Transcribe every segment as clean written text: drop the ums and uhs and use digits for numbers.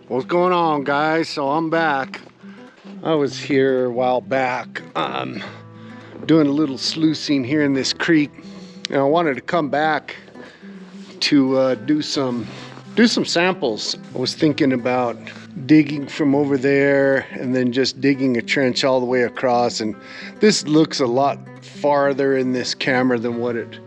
What's going on, guys? So I'm back. I was here a while back doing a little sluicing here in this creek, and I wanted to come back to do some samples. I was thinking about digging from over there and then just digging a trench all the way across, and this looks a lot farther in this camera than what it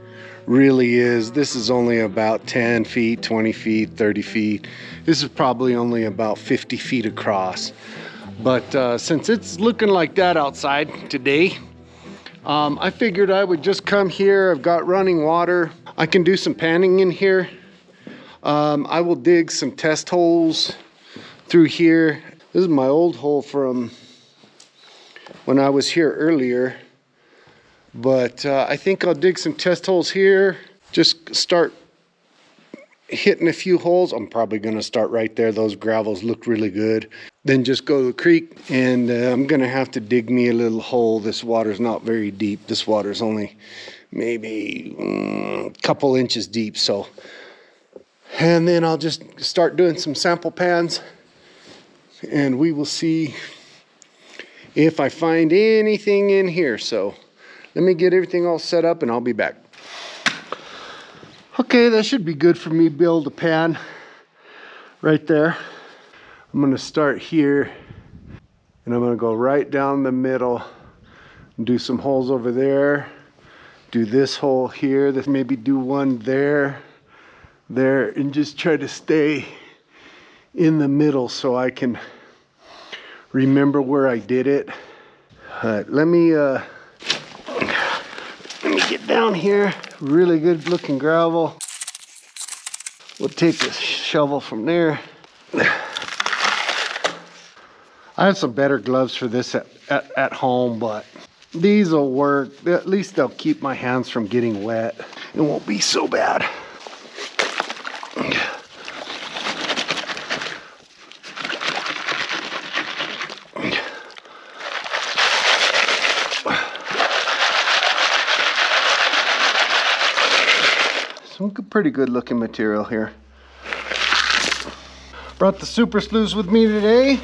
really is. This is only about 10 feet, 20 feet, 30 feet. This is probably only about 50 feet across. But since it's looking like that outside today, I figured I would just come here. I've got running water. I can do some panning in here. I will dig some test holes through here. This is my old hole from when I was here earlier. But I think I'll dig some test holes here. Just start hitting a few holes. I'm probably gonna start right there. Those gravels look really good. Then just go to the creek, and I'm gonna have to dig me a little hole. This water's not very deep. This water's only maybe a couple inches deep. So, and then I'll just start doing some sample pans, and we will see if I find anything in here. So let me get everything all set up and I'll be back. Okay, that should be good for me to build a pan right there. I'm gonna start here and I'm gonna go right down the middle and do some holes over there. Do this hole here, maybe do one there, and just try to stay in the middle so I can remember where I did it. All right, let me get down here. Really good looking gravel. We'll take the shovel from there. I have some better gloves for this at home, but these will work. At least they'll keep my hands from getting wet. It won't be so bad. Some pretty good looking material here. Brought the super sluice with me today.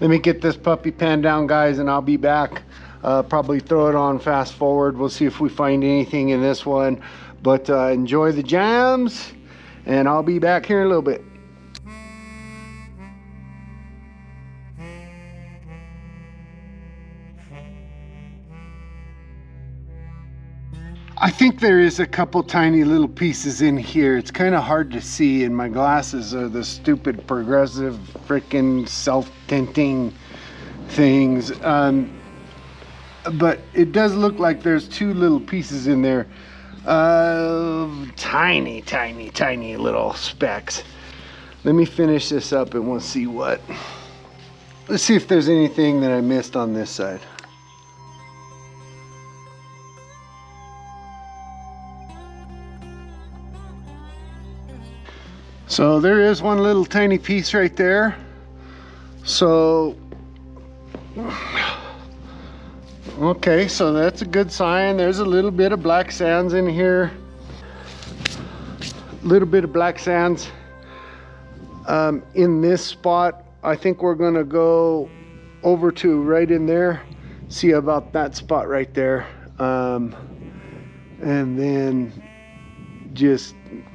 Let me get this puppy pan down, guys, and I'll be back. Probably throw it on fast forward. We'll see if we find anything in this one. But enjoy the jams, and I'll be back here in a little bit. I think there is a couple tiny little pieces in here. It's kind of hard to see, and my glasses are the stupid progressive freaking self-tinting things. But it does look like there's two little pieces in there. Tiny, tiny, tiny little specks. Let me finish this up and we'll see what. Let's see if there's anything that I missed on this side. So there is one little tiny piece right there. So, okay, so that's a good sign. There's a little bit of black sands in here. A little bit of black sands in this spot. I think we're gonna go over to right in there, see about that spot right there. And then just,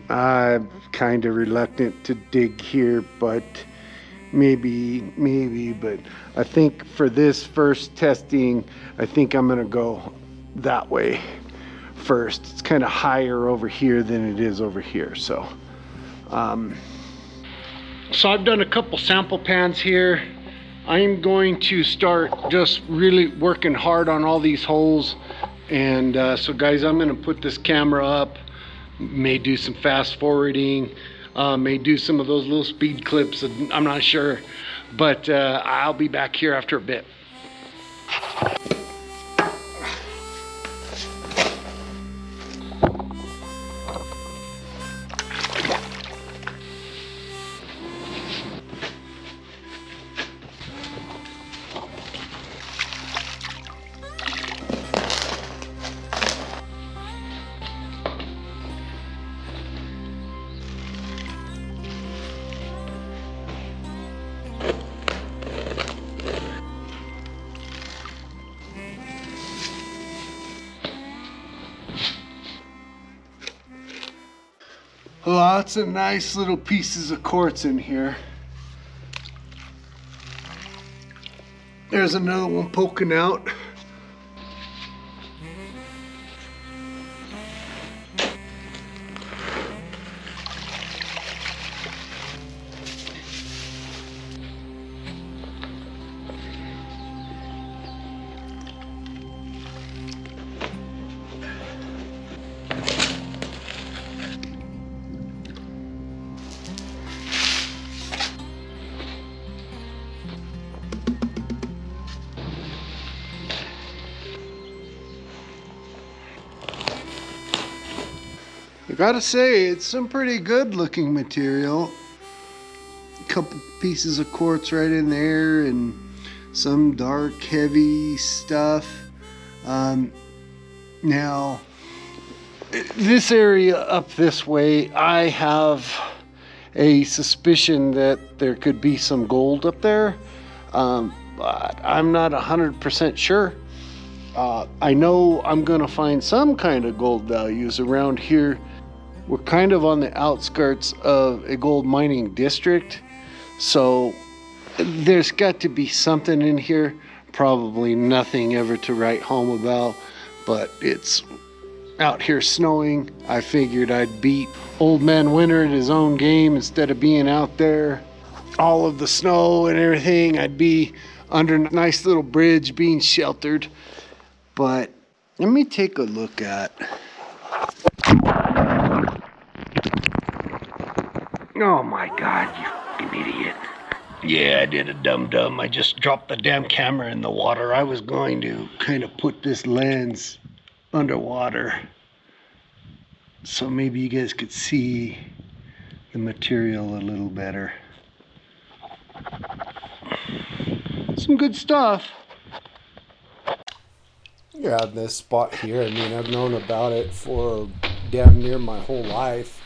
I'm kind of reluctant to dig here, but maybe, but I think for this first testing, I think I'm gonna go that way first. It's kind of higher over here than it is over here. So I've done a couple sample pans here. I'm going to start just really working hard on all these holes. And so guys, I'm gonna put this camera up, may do some fast forwarding, may do some of those little speed clips, I'm not sure, but I'll be back here after a bit. Lots of nice little pieces of quartz in here. There's another one poking out. I gotta say, it's some pretty good looking material. A couple pieces of quartz right in there and some dark, heavy stuff. Now, this area up this way, I have a suspicion that there could be some gold up there, but I'm not 100% sure. I know I'm gonna find some kind of gold values around here. We're kind of on the outskirts of a gold mining district, so there's got to be something in here. Probably nothing ever to write home about, but it's out here snowing. I figured I'd beat Old Man Winter at his own game. Instead of being out there, all of the snow and everything, I'd be under a nice little bridge being sheltered. But let me take a look at. Oh my God, you fucking idiot. Yeah, I did a dum-dum. I just dropped the damn camera in the water. I was going to kind of put this lens underwater so maybe you guys could see the material a little better. Some good stuff. Yeah, this spot here, I mean, I've known about it for damn near my whole life.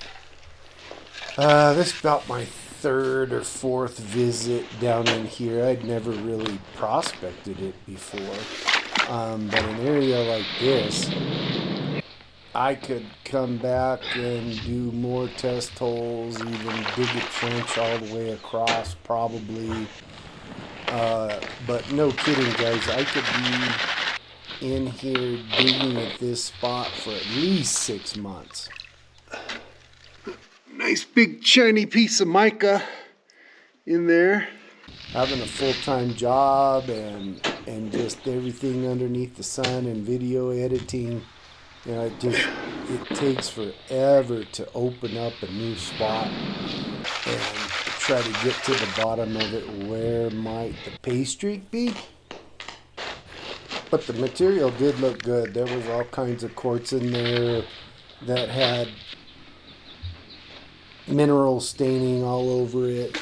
This is about my third or fourth visit down in here. I'd never really prospected it before. But an area like this, I could come back and do more test holes, even dig a trench all the way across probably. But no kidding, guys, I could be in here digging at this spot for at least 6 months. Nice big shiny piece of mica in there. Having a full-time job and just everything underneath the sun and video editing, you know, it takes forever to open up a new spot and try to get to the bottom of it. Where might the pay streak be? But the material did look good. There was all kinds of quartz in there that had mineral staining all over it.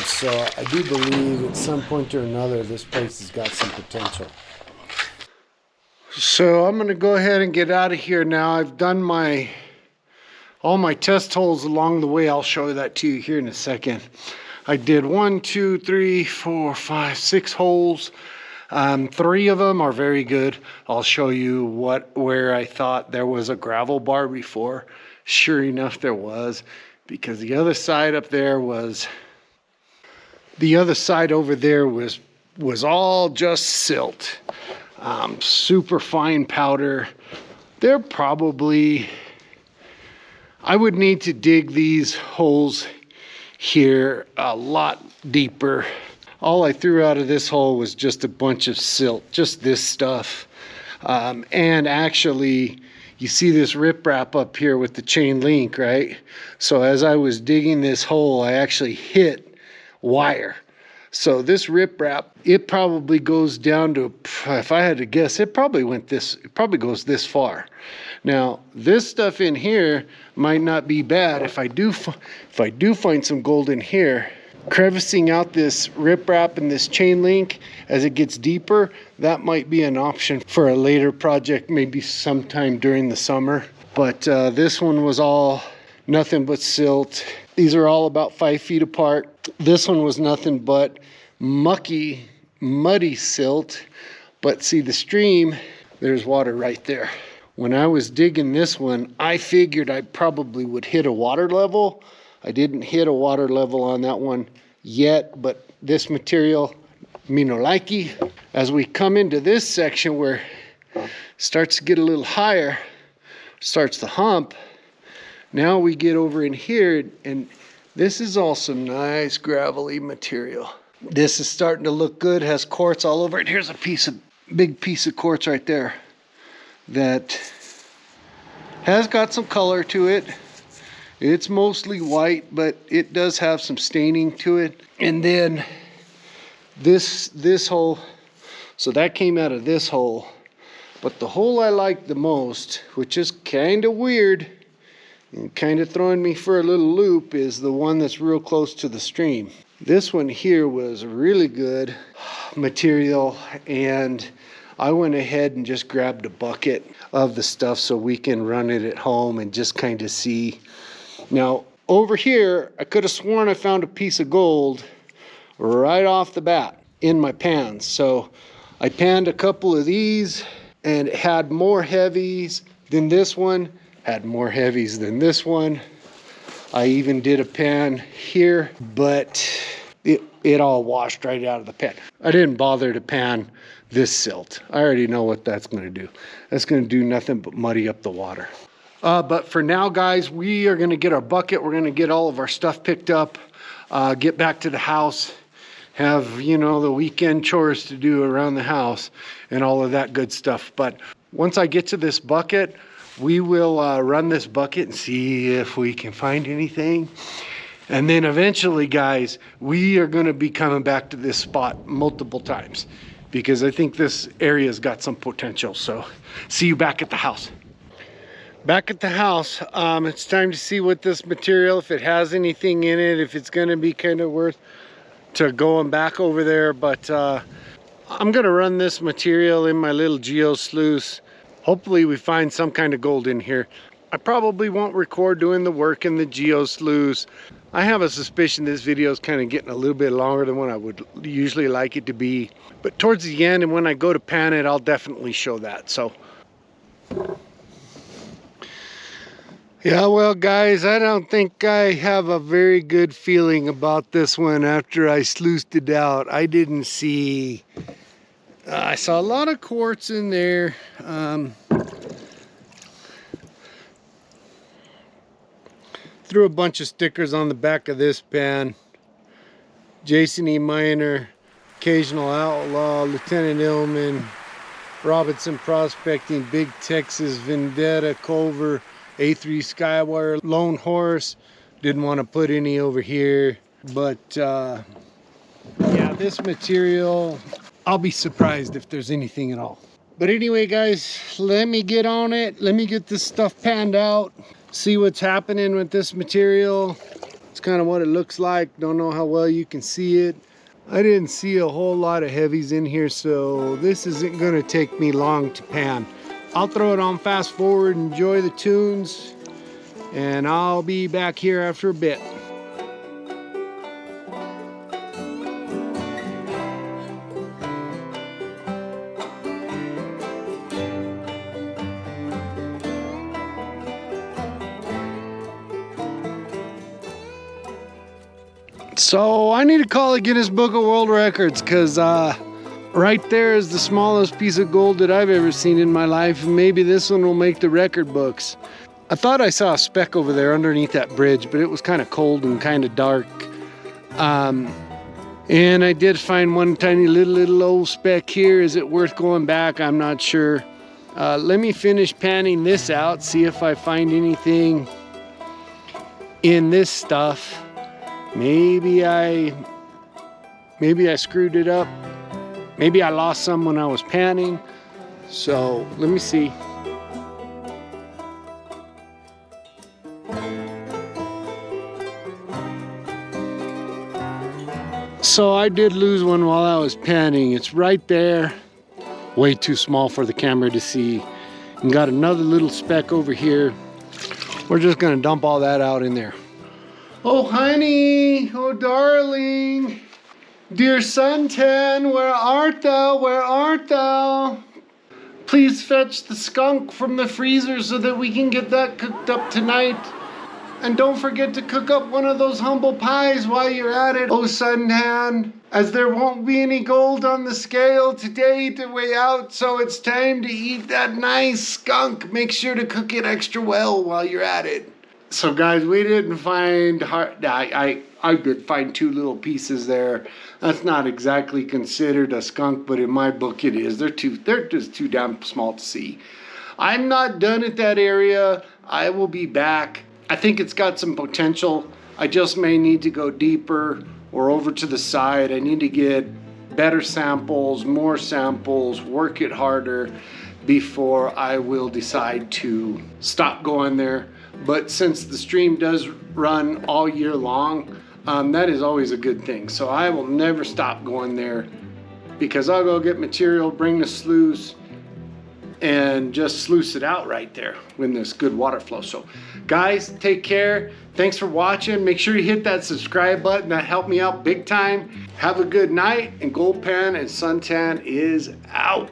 So I do believe at some point or another this place has got some potential. So I'm going to go ahead and get out of here now. I've done all my test holes along the way. I'll show that to you here in a second. I did 1, 2, 3, 4, 5, 6 holes. 3 of them are very good. I'll show you where I thought there was a gravel bar before. Sure enough, there was, because the other side up there was, the other side over there was all just silt. Super fine powder. They're probably, I would need to dig these holes here a lot deeper. All I threw out of this hole was just a bunch of silt, just this stuff. And actually, you see this riprap up here with the chain link, right? So as I was digging this hole, I actually hit wire. So this riprap, it probably goes down to, if I had to guess, it probably goes this far. Now, this stuff in here might not be bad. If I do find some gold in here, crevicing out this riprap and this chain link as it gets deeper, that might be an option for a later project, maybe sometime during the summer. But this one was all nothing but silt. These are all about 5 feet apart. This one was nothing but mucky, muddy silt. But see the stream, there's water right there. when I was digging this one, I figured I probably would hit a water level. I didn't hit a water level on that one yet, but this material, me no likey. As we come into this section where it starts to get a little higher, starts to hump, now we get over in here, and this is all some nice gravelly material. This is starting to look good, has quartz all over it. Here's a big piece of quartz right there that has got some color to it. It's mostly white, but it does have some staining to it. And then this hole, so that came out of this hole. But the hole I like the most, which is kind of weird and kind of throwing me for a little loop, is the one that's real close to the stream. This one here was really good material, and I went ahead and just grabbed a bucket of the stuff so we can run it at home and just kind of see. Now, over here, I could have sworn I found a piece of gold right off the bat in my pans. So I panned a couple of these, and it had more heavies than this one, had more heavies than this one. I even did a pan here, but it all washed right out of the pan. I didn't bother to pan this silt. I already know what that's going to do. That's going to do nothing but muddy up the water. But for now, guys, we are going to get our bucket. We're going to get all of our stuff picked up, get back to the house, have, you know, the weekend chores to do around the house and all of that good stuff. But once I get to this bucket, we will run this bucket and see if we can find anything. And then eventually, guys, we are going to be coming back to this spot multiple times because I think this area's got some potential. So see you back at the house. Back at the house, it's time to see what this material, if it has anything in it, if it's going to be kind of worth to going back over there. But I'm going to run this material in my little geo sluice. Hopefully we find some kind of gold in here. I probably won't record doing the work in the geo sluice. I have a suspicion this video is kind of getting a little bit longer than what I would usually like it to be. But towards the end, and when I go to pan it, I'll definitely show that. So yeah, well, guys, I don't think I have a very good feeling about this one after I sluiced it out. I didn't see... I saw a lot of quartz in there. Threw a bunch of stickers on the back of this pan. Jason E. Miner, Occasional Outlaw, Lieutenant Illman, Robinson Prospecting, Big Texas, Vendetta, Culver, A3 Skywire, Lone Horse. Didn't want to put any over here, but yeah, this material, I'll be surprised if there's anything at all. But anyway, guys, let me get on it. Let me get this stuff panned out, see what's happening with this material. It's kind of what it looks like. Don't know how well you can see it. I didn't see a whole lot of heavies in here, so this isn't going to take me long to pan. I'll throw it on fast forward, enjoy the tunes, and I'll be back here after a bit. So I need to call the Guinness Book of World Records, because right there is the smallest piece of gold that I've ever seen in my life. Maybe this one will make the record books. I thought I saw a speck over there underneath that bridge, but it was kind of cold and kind of dark. And I did find one tiny little old speck here. Is it worth going back? I'm not sure. Let me finish panning this out, see if I find anything in this stuff. Maybe I screwed it up. Maybe I lost some when I was panning. So let me see. So I did lose one while I was panning. It's right there. Way too small for the camera to see. And got another little speck over here. We're just gonna dump all that out in there. Oh, honey, oh, darling, dear suntan, where art thou, where art thou? Please fetch the skunk from the freezer so that we can get that cooked up tonight. And don't forget to cook up one of those humble pies while you're at it, oh suntan, as there won't be any gold on the scale today to weigh out, so it's time to eat that nice skunk. Make sure to cook it extra well while you're at it. So guys, we didn't find I did find 2 little pieces there. That's not exactly considered a skunk, but in my book it is. They're just too damn small to see. I'm not done at that area. I will be back. I think it's got some potential. I just may need to go deeper or over to the side. I need to get better samples, more samples, work it harder before I will decide to stop going there. But since the stream does run all year long, that is always a good thing. So I will never stop going there because I'll go get material, bring the sluice, and just sluice it out right there when there's good water flow. So guys, take care. Thanks for watching. Make sure you hit that subscribe button. That helped me out big time. Have a good night, and Gold Pan and Suntan is out.